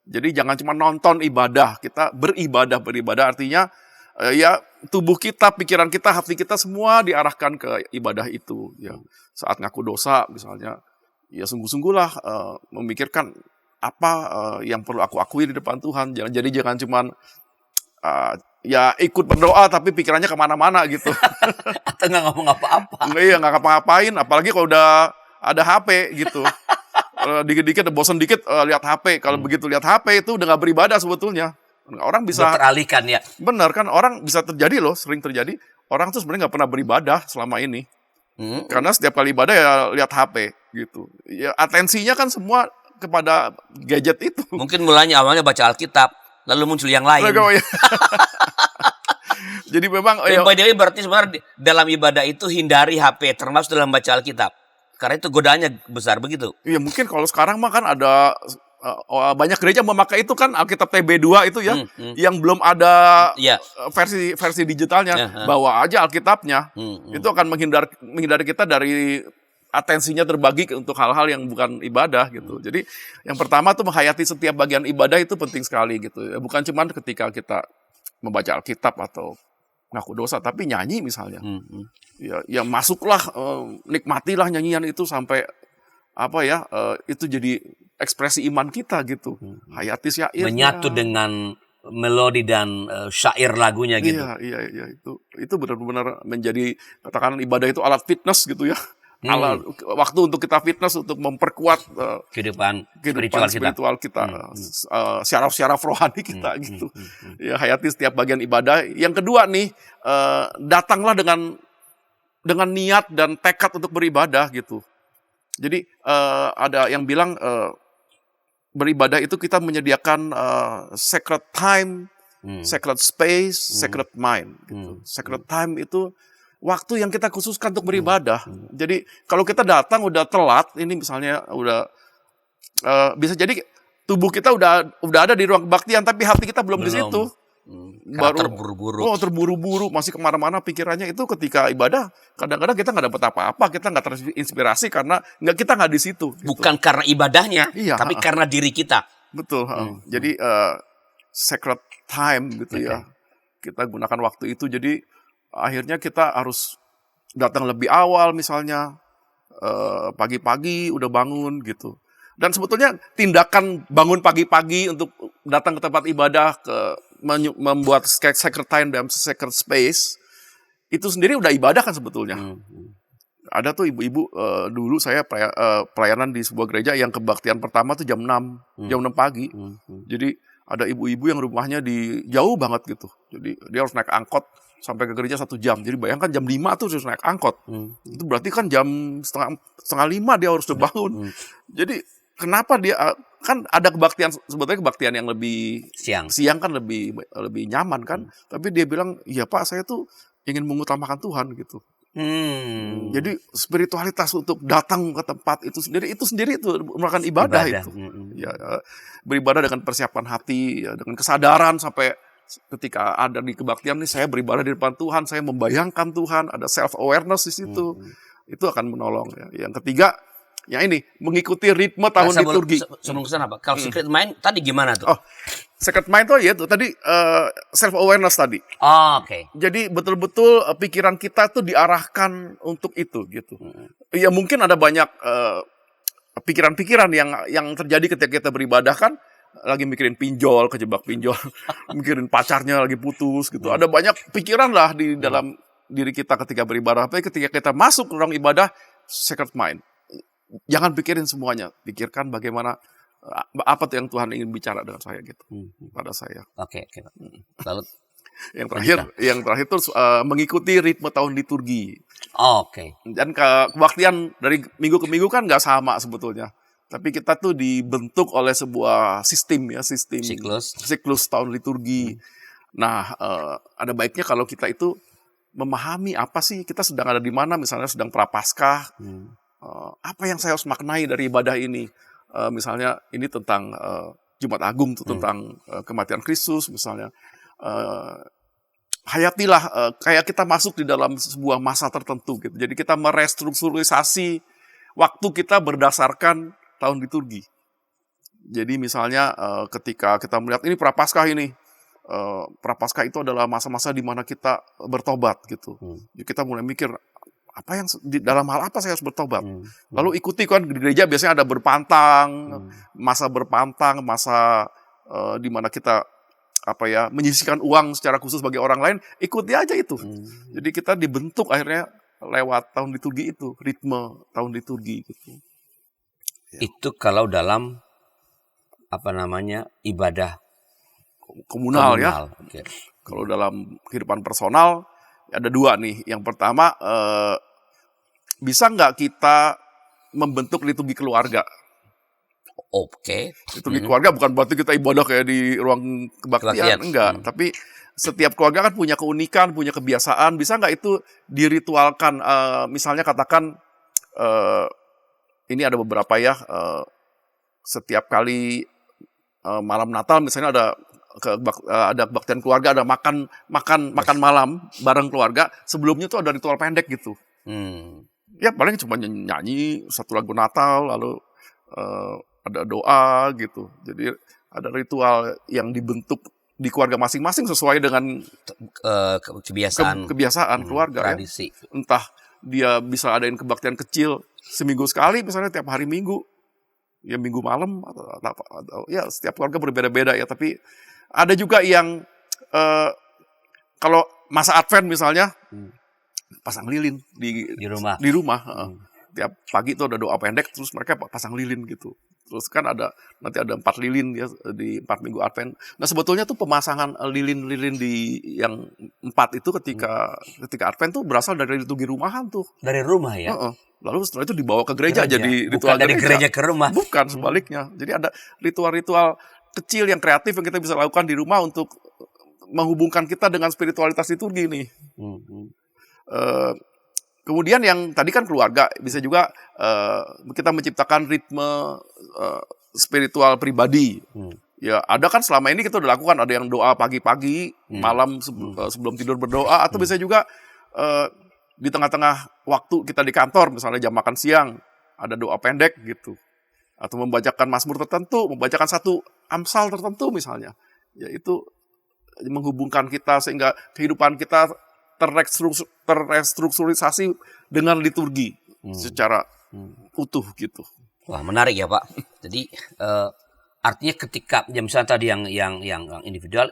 Jadi jangan cuma nonton ibadah, kita beribadah artinya ya tubuh kita, pikiran kita, hati kita semua diarahkan ke ibadah itu. Ya. Saat ngaku dosa misalnya, ya sungguh-sungguhlah memikirkan apa yang perlu aku akui di depan Tuhan. Jadi jangan cuman ya ikut berdoa tapi pikirannya kemana-mana gitu. Atau nggak ngomong apa-apa. Iya, nggak ngapa-ngapain. Apalagi kalau udah ada HP gitu. Dikit-dikit, bosan dikit lihat HP. Kalau begitu lihat HP itu udah nggak beribadah sebetulnya. Orang bisa teralihkan ya. Benar kan, orang bisa terjadi loh, sering terjadi. Orang tuh sebenarnya nggak pernah beribadah selama ini. Karena setiap kali ibadah ya lihat HP gitu. Ya atensinya kan semua kepada gadget itu. Mungkin awalnya baca Alkitab, lalu muncul yang lain. Jadi memang by the way, berarti sebenarnya dalam ibadah itu hindari HP, termasuk dalam baca Alkitab. Karena itu godaannya besar begitu. Iya, mungkin kalau sekarang mah kan ada banyak gereja memakai itu kan Alkitab TB2 itu ya, yang belum ada versi digitalnya. Bawa aja Alkitabnya. Itu akan menghindari kita dari atensinya terbagi untuk hal-hal yang bukan ibadah gitu. Jadi yang pertama tuh menghayati setiap bagian ibadah itu penting sekali gitu. Bukan cuma ketika kita membaca Alkitab atau ngaku dosa, tapi nyanyi misalnya. Ya masuklah, nikmatilah nyanyian itu sampai itu jadi ekspresi iman kita gitu. Hayati syair. Menyatu dengan melodi dan syair lagunya gitu. Iya itu benar-benar menjadi, katakan ibadah itu alat fitness gitu ya. Waktu untuk kita fitness, untuk memperkuat kehidupan spiritual kita, syaraf-syaraf rohani kita gitu. Ya, hayati setiap bagian ibadah. Yang kedua nih, datanglah dengan niat dan tekad untuk beribadah gitu. Jadi ada yang bilang beribadah itu kita menyediakan sacred time, sacred space, sacred mind gitu. Sacred time itu waktu yang kita khususkan untuk beribadah. Jadi kalau kita datang udah telat, ini misalnya bisa jadi tubuh kita udah ada di ruang kebaktian, tapi hati kita belum di situ. Baru terburu-buru, masih kemana-mana pikirannya. Itu ketika ibadah kadang-kadang kita nggak dapat apa-apa, kita nggak terinspirasi karena kita nggak di situ. Gitu. Bukan karena ibadahnya, tapi karena diri kita. Betul. Jadi sacred time gitu ya. kita gunakan waktu itu. Jadi akhirnya kita harus datang lebih awal misalnya, pagi-pagi udah bangun gitu. Dan sebetulnya tindakan bangun pagi-pagi untuk datang ke tempat ibadah, membuat sacred time dalam sacred space, itu sendiri udah ibadah kan sebetulnya. Ada tuh ibu-ibu, dulu saya pelayanan di sebuah gereja yang kebaktian pertama tuh jam 6 pagi. Jadi ada ibu-ibu yang rumahnya jauh banget gitu. Jadi dia harus naik angkot sampai ke gereja 1 jam. Jadi bayangkan jam 5 tuh harus naik angkot. Itu berarti kan jam setengah 5 dia harus bangun. Jadi kenapa dia kan ada kebaktian, sebetulnya kebaktian yang lebih siang kan lebih nyaman kan. Tapi dia bilang, "Iya Pak, saya tuh ingin mengutamakan Tuhan," gitu. Jadi spiritualitas untuk datang ke tempat itu sendiri itu merupakan ibadah. Itu. Ya, beribadah dengan persiapan hati, ya, dengan kesadaran sampai ketika ada di kebaktian nih, saya beribadah di depan Tuhan, saya membayangkan Tuhan, ada self awareness di situ. Itu akan menolong. Ya. Yang ketiga, yang ini mengikuti ritme tahun liturgi. Sebelum kesana apa? Kalau secret mind tadi gimana tuh? Oh, secret mind tuh ya tuh tadi self awareness tadi. Oke. Jadi betul-betul pikiran kita tuh diarahkan untuk itu gitu. Ya mungkin ada banyak pikiran-pikiran yang terjadi ketika kita beribadah kan, lagi mikirin pinjol, kejebak pinjol, mikirin pacarnya lagi putus gitu. Ada banyak pikiran lah di dalam diri kita ketika beribadah. Tapi ketika kita masuk ke ruang ibadah, secret mind. Jangan pikirin semuanya, pikirkan bagaimana apa tuh yang Tuhan ingin bicara dengan saya gitu, pada saya. Oke. Lalu yang terakhir tuh mengikuti ritme tahun liturgi. Oke. Dan kebaktian dari minggu ke minggu kan nggak sama sebetulnya, tapi kita tuh dibentuk oleh sebuah sistem siklus tahun liturgi. Nah, ada baiknya kalau kita itu memahami apa sih kita sedang ada di mana, misalnya sedang prapaskah. Apa yang saya harus maknai dari ibadah ini? Misalnya ini tentang Jumat Agung, itu tentang kematian Kristus misalnya. Hayatilah kayak kita masuk di dalam sebuah masa tertentu gitu. Jadi kita merestrukturisasi waktu kita berdasarkan tahun liturgi. Jadi misalnya ketika kita melihat ini prapaskah ini, prapaskah itu adalah masa-masa di mana kita bertobat gitu. Jadi kita mulai mikir, apa yang dalam hal apa saya harus bertobat? Lalu ikuti kan di gereja biasanya ada masa berpantang, masa di mana kita menyisihkan uang secara khusus bagi orang lain, ikuti aja itu. Jadi kita dibentuk akhirnya lewat tahun liturgi itu, ritme tahun liturgi gitu. Ya. Itu kalau dalam ibadah komunal. Ya. Okay. Kalau dalam kehidupan personal ada 2 nih. Yang pertama, bisa nggak kita membentuk liturgi keluarga? Oke. Liturgi keluarga bukan berarti kita ibadah kayak di ruang kebaktian, enggak. Tapi setiap keluarga kan punya keunikan, punya kebiasaan. Bisa nggak itu diritualkan? Misalnya katakan, ini ada beberapa ya, setiap kali malam Natal misalnya ada kebaktian keluarga, ada makan malam bareng keluarga. Sebelumnya tuh ada ritual pendek gitu. Ya paling cuma nyanyi 1 lagu Natal, lalu ada doa gitu. Jadi ada ritual yang dibentuk di keluarga masing-masing sesuai dengan kebiasaan keluarga. Tradisi. Ya. Entah dia bisa adain kebaktian kecil seminggu sekali, misalnya tiap hari Minggu, ya Minggu malam atau ya setiap keluarga berbeda-beda ya. Tapi ada juga yang kalau masa Advent misalnya pasang lilin di rumah. Tiap pagi itu ada doa pendek, terus mereka pasang lilin gitu. Terus kan nanti ada 4 lilin ya di 4 minggu Advent. Nah sebetulnya tuh pemasangan lilin-lilin di yang 4 itu ketika Advent tuh berasal dari liturgi rumahan tuh. Dari rumah ya? Lalu setelah itu dibawa ke gereja jadi ritual bukan dari gereja ke rumah. Bukan, sebaliknya. Jadi ada ritual-ritual kecil yang kreatif yang kita bisa lakukan di rumah untuk menghubungkan kita dengan spiritualitas liturgi nih. Kemudian yang tadi kan keluarga, bisa juga kita menciptakan ritme spiritual pribadi. Ya ada kan selama ini kita udah lakukan, ada yang doa pagi-pagi, malam sebelum tidur berdoa, atau bisa juga di tengah-tengah waktu kita di kantor, misalnya jam makan siang, ada doa pendek gitu. Atau membacakan mazmur tertentu, membacakan 1 Amsal tertentu misalnya. Ya itu menghubungkan kita sehingga kehidupan kita terrestrukturisasi dengan liturgi secara utuh gitu. Wah, menarik ya Pak. Jadi artinya ketika misalnya tadi yang individual,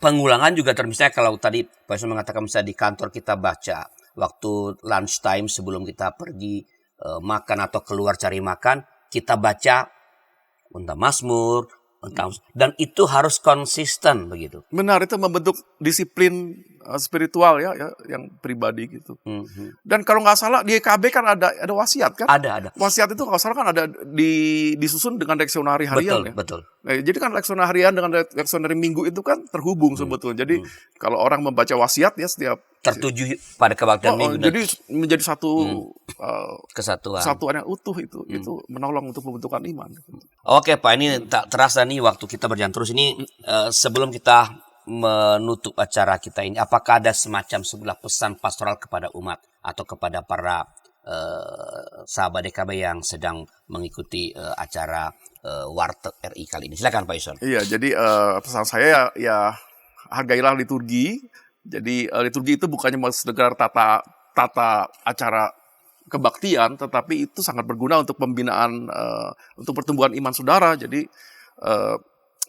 pengulangan juga misalnya kalau tadi Pak Yusuf mengatakan misalnya di kantor kita baca waktu lunch time sebelum kita pergi makan atau keluar cari makan, kita baca tentang Mazmur, dan itu harus konsisten begitu. Benar, itu membentuk disiplin spiritual ya yang pribadi gitu. Dan kalau nggak salah di EKB kan ada wasiat kan? Ada. Wasiat itu kalau salah kan ada disusun dengan leksionari harian. Betul. Nah, jadi kan leksionari harian dengan leksionari minggu itu kan terhubung sebetulnya. Jadi kalau orang membaca wasiat ya setiap tertuju pada kebaktian minggu. Jadi menjadi satu kesatuan yang utuh itu menolong untuk pembentukan iman. Oke Pak, ini tak terasa nih waktu kita berjalan terus ini. Sebelum kita menutup acara kita ini, apakah ada semacam sebuah pesan pastoral kepada umat atau kepada para sahabat DKB yang sedang mengikuti acara Warteg RI kali ini? Silakan Pak Yuson. Iya, jadi pesan saya ya hargailah liturgi. Jadi liturgi itu bukannya sekedar tata acara kebaktian, tetapi itu sangat berguna untuk pembinaan, untuk pertumbuhan iman saudara. Jadi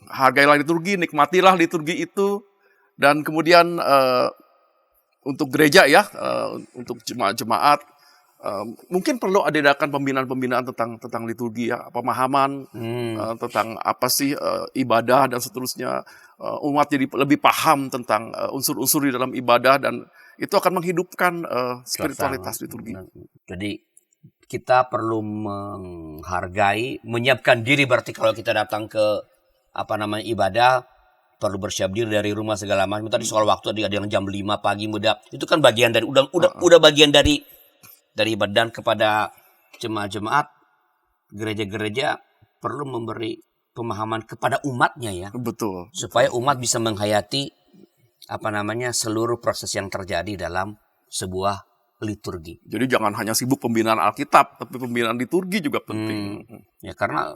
hargailah liturgi, nikmatilah liturgi itu, dan kemudian untuk gereja ya, untuk jemaat-jemaat, mungkin perlu adakan pembinaan tentang liturgi ya, pemahaman tentang apa sih ibadah dan seterusnya. Umat jadi lebih paham tentang unsur-unsur di dalam ibadah, dan itu akan menghidupkan spiritualitas liturgi. Jadi kita perlu menghargai, menyiapkan diri, berarti kalau kita datang ke ibadah perlu bersiap diri dari rumah segala macam. Tadi soal waktu ada yang jam 5 pagi muda, itu kan bagian dari udah bagian dari ibadah. Kepada jemaat gereja-gereja perlu memberi pemahaman kepada umatnya ya. Betul. Supaya umat bisa menghayati seluruh proses yang terjadi dalam sebuah liturgi. Jadi jangan hanya sibuk pembinaan Alkitab, tapi pembinaan liturgi juga penting. Ya, karena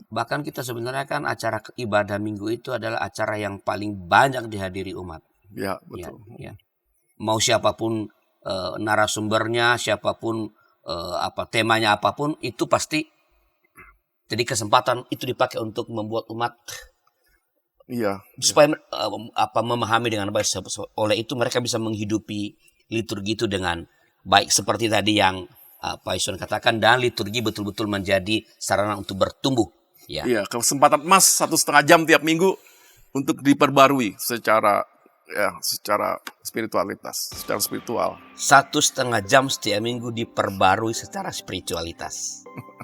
bahkan kita sebenarnya kan acara ibadah minggu itu adalah acara yang paling banyak dihadiri umat. Ya, betul. Ya. Mau siapapun narasumbernya, siapapun temanya apapun, itu pasti jadi kesempatan itu dipakai untuk membuat umat supaya memahami dengan baik. Oleh itu mereka bisa menghidupi liturgi itu dengan baik, seperti tadi yang Pak Yuson katakan, dan liturgi betul-betul menjadi sarana untuk bertumbuh. Ya. Iya, kesempatan emas 1,5 jam tiap minggu untuk diperbarui secara spiritual. 1,5 jam setiap minggu diperbarui secara spiritualitas.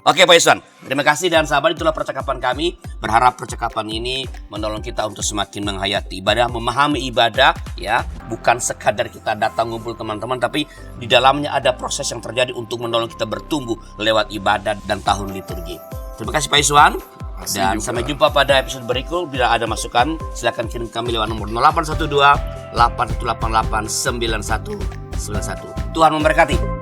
Oke Pak Yuson, terima kasih, dan sahabat, itulah percakapan kami. Berharap percakapan ini menolong kita untuk semakin menghayati ibadah, memahami ibadah ya, bukan sekadar kita datang ngumpul teman-teman, tapi di dalamnya ada proses yang terjadi untuk menolong kita bertumbuh lewat ibadah dan tahun liturgi. Terima kasih Pak Yuson. Dan sampai jumpa pada episode berikut. Bila ada masukan, silakan kirim kami lewat nomor 0812 8188 9191. Tuhan memberkati.